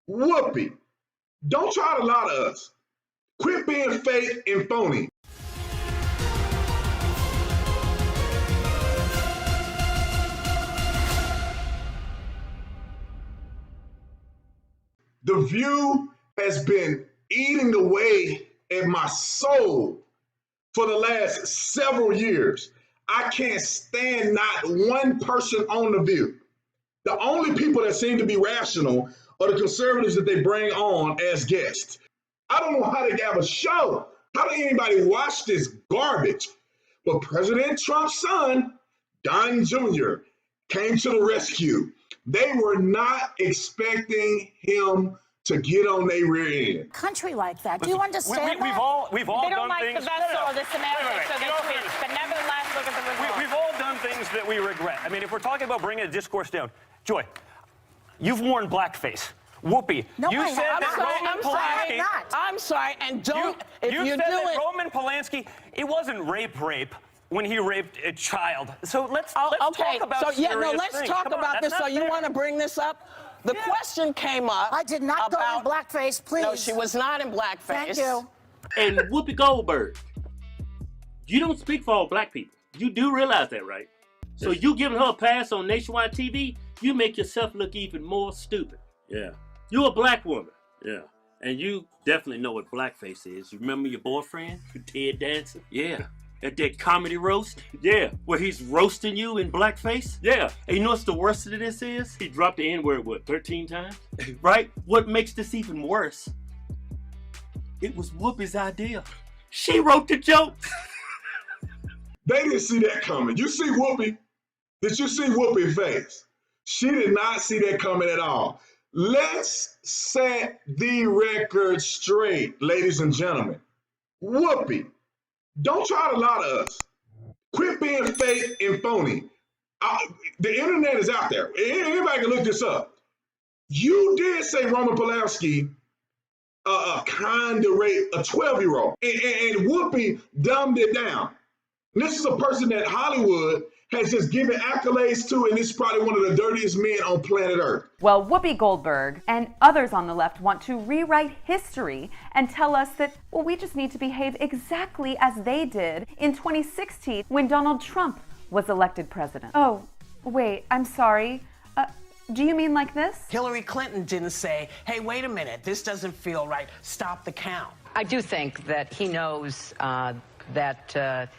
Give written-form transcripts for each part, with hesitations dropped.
Whoopi, don't try to lie to us. Quit being fake and phony. The View has been eating away at my soul for the last several years. I can't stand not one person on The View. The only people that seem to be rational are the conservatives that they bring on as guests. I don't know how they have a show. How did anybody watch this garbage? But President Trump's son, Don Jr., came to the rescue. They were not expecting him to get on their rear end. Country like that. Do you understand that? We've all they don't done like things. The vessel or the semantics or the tweets, but nevertheless, look at the result. We've all done things that we regret. I mean, if we're talking about bringing a discourse down, Joy, you've worn blackface. Whoopi, No, you I said haven't. that Roman Polanski. I'm sorry, and don't. You said that Roman Polanski, it wasn't rape when he raped a child. So let's talk about let's things. talk Come on, about this. that's So not you fair. want to bring this up? The question came up. I did not go in blackface, please. No, she was not in blackface. Thank you. And Whoopi Goldberg, you don't speak for all black people. You do realize that, right? So you giving her a pass on nationwide TV, you make yourself look even more stupid. Yeah. You're a black woman. Yeah. And you definitely know what blackface is. You remember your boyfriend, Ted Danson? Yeah. At that comedy roast? Yeah. Where he's roasting you in blackface? Yeah. And you know what's the worst of this is? He dropped the N-word, 13 times? Right? What makes this even worse? It was Whoopi's idea. She wrote the joke. They didn't see that coming. You see Whoopi? Did you see Whoopi's face? She did not see that coming at all. Let's set the record straight, ladies and gentlemen. Whoopi, don't try to lie to us. Quit being fake and phony. The internet is out there. Anybody can look this up. You did say Roman Polanski kind of raped a 12-year-old. And Whoopi dumbed it down. This is a person that Hollywood has just given accolades to, and this is probably one of the dirtiest men on planet Earth. Well, Whoopi Goldberg and others on the left want to rewrite history and tell us that, well, we just need to behave exactly as they did in 2016 when Donald Trump was elected president. Oh, wait, I'm sorry. Do you mean like this? Hillary Clinton didn't say, hey, wait a minute, this doesn't feel right. Stop the count. I do think that he knows that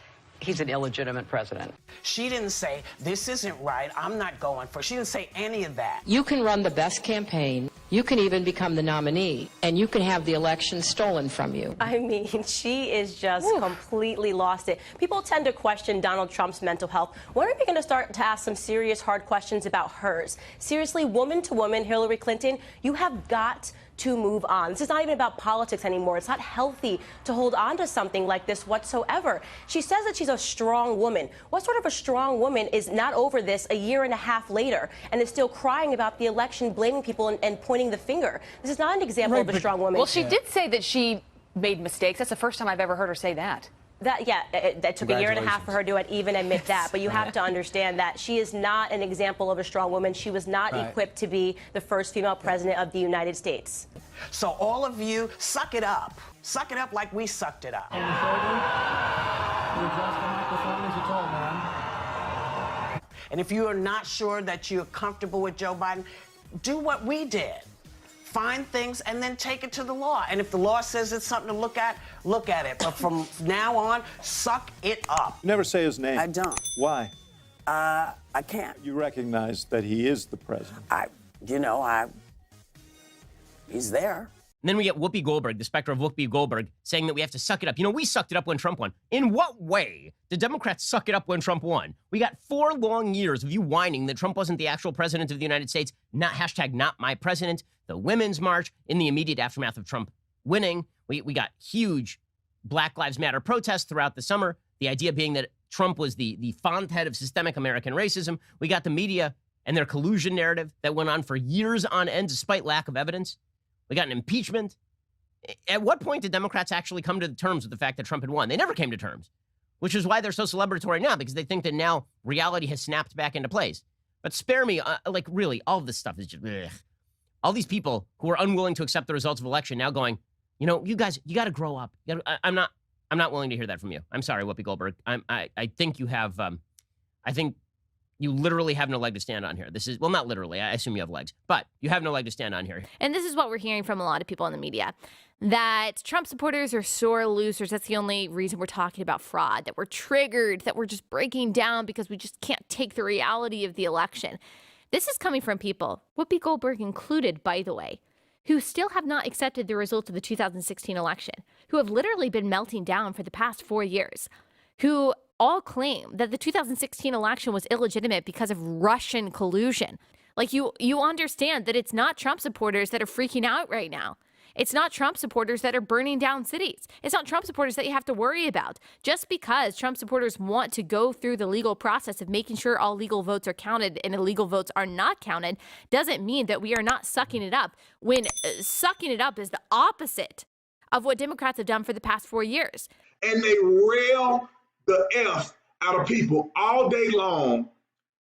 he's an illegitimate president. She didn't say, this isn't right, I'm not going for it. She didn't say any of that. You can run the best campaign. You can even become the nominee, and you can have the election stolen from you. I mean, she is just completely lost it. People tend to question Donald Trump's mental health. When are we going to start to ask some serious, hard questions about hers? Seriously, woman to woman, Hillary Clinton, you have got to move on. This is not even about politics anymore. It's not healthy to hold on to something like this whatsoever. She says that she's a strong woman. What sort of a strong woman is not over this a year and a half later and is still crying about the election, blaming people and pointing the finger? This is not an example of a strong woman. Well, she did say that she made mistakes. That's the first time I've ever heard her say that. That took a year and a half for her to even admit that. But you have to understand that she is not an example of a strong woman. She was not equipped to be the first female president of the United States. So all of you, suck it up. Suck it up like we sucked it up. And if you are not sure that you're comfortable with Joe Biden, do what we did. Find things and then take it to the law. And if the law says it's something to look at it. But from now on, suck it up. Never say his name. I don't. Why? I can't. You recognize that he is the president. He's there. And then we get Whoopi Goldberg, the specter of Whoopi Goldberg, saying that we have to suck it up. You know, we sucked it up when Trump won. In what way did Democrats suck it up when Trump won? We got 4 long years of you whining that Trump wasn't the actual president of the United States, not my president, the Women's March in the immediate aftermath of Trump winning. We got huge Black Lives Matter protests throughout the summer, the idea being that Trump was the font head of systemic American racism. We got the media and their collusion narrative that went on for years on end despite lack of evidence. We got an impeachment. At what point did Democrats actually come to terms with the fact that Trump had won? They never came to terms, which is why they're so celebratory now, because they think that now reality has snapped back into place. But spare me, really, all of this stuff is just, ugh. All these people who are unwilling to accept the results of election now going, you know, you guys, you got to grow up. I'm not willing to hear that from you. I'm sorry, Whoopi Goldberg. I think you have, I think you literally have no leg to stand on here. This is, well, not literally. I assume you have legs, but you have no leg to stand on here. And this is what we're hearing from a lot of people in the media, that Trump supporters are sore losers. That's the only reason we're talking about fraud, that we're triggered, that we're just breaking down because we just can't take the reality of the election. This is coming from people, Whoopi Goldberg included, by the way, who still have not accepted the results of the 2016 election, who have literally been melting down for the past 4 years, who all claim that the 2016 election was illegitimate because of Russian collusion. Like, you understand that it's not Trump supporters that are freaking out right now. It's not Trump supporters that are burning down cities. It's not Trump supporters that you have to worry about. Just because Trump supporters want to go through the legal process of making sure all legal votes are counted and illegal votes are not counted doesn't mean that we are not sucking it up, when sucking it up is the opposite of what Democrats have done for the past 4 years. And they rail the F out of people all day long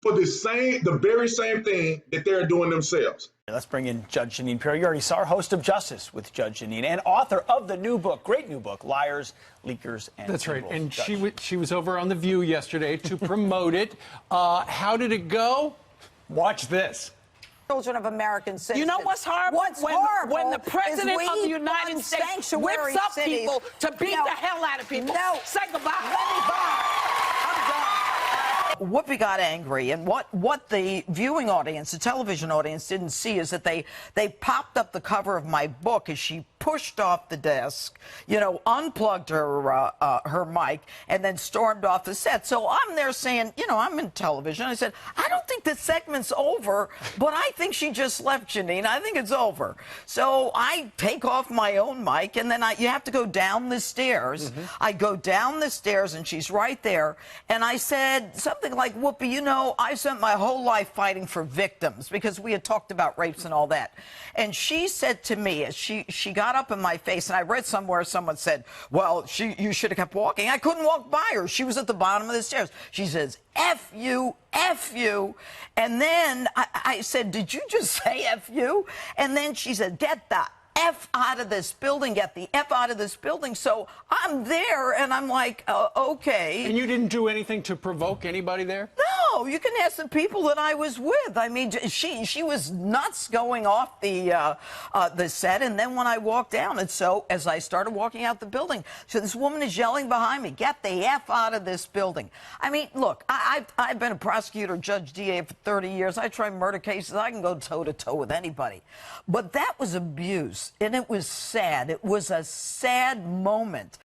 for the very same thing that they're doing themselves. Let's bring in Judge Jeanine Pirro. You already saw her, host of Justice with Judge Jeanine, and author of the new book, great new book, Liars, Leakers, and That's right. Liberals. And she was over on The View yesterday to promote it. How did it go? Watch this. Children of American citizens. You know what's horrible? What's horrible when the president is of the United States whips up people to beat the hell out of people. No. Say goodbye. I'm done. Whoopi got angry, and what the viewing audience, the television audience, didn't see is that they popped up the cover of my book as she pushed off the desk, you know, unplugged her mic, and then stormed off the set. So I'm there saying, you know, I'm in television. I said, I don't think the segment's over, but I think she just left, Jeanine. I think it's over. So I take off my own mic, and then you have to go down the stairs. I go down the stairs, and she's right there. And I said something like, Whoopi, you know, I spent my whole life fighting for victims, because we had talked about rapes and all that. And she said to me, as she got up in my face, and I read somewhere someone said, well, you should have kept walking. I couldn't walk by her. She was at the bottom of the stairs. She says, F you, F you. And then I said, did you just say F you? And then she said, get the F out of this building, get the F out of this building. So I'm there, and I'm like, okay. And you didn't do anything to provoke anybody there? No, you can ask the people that I was with. I mean, she was nuts going off the set, and then when I walked down, and so as I started walking out the building, so this woman is yelling behind me, get the F out of this building. I mean, look, I've been a prosecutor, judge, DA for 30 years. I try murder cases. I can go toe-to-toe with anybody. But that was abuse. And it was sad. It was a sad moment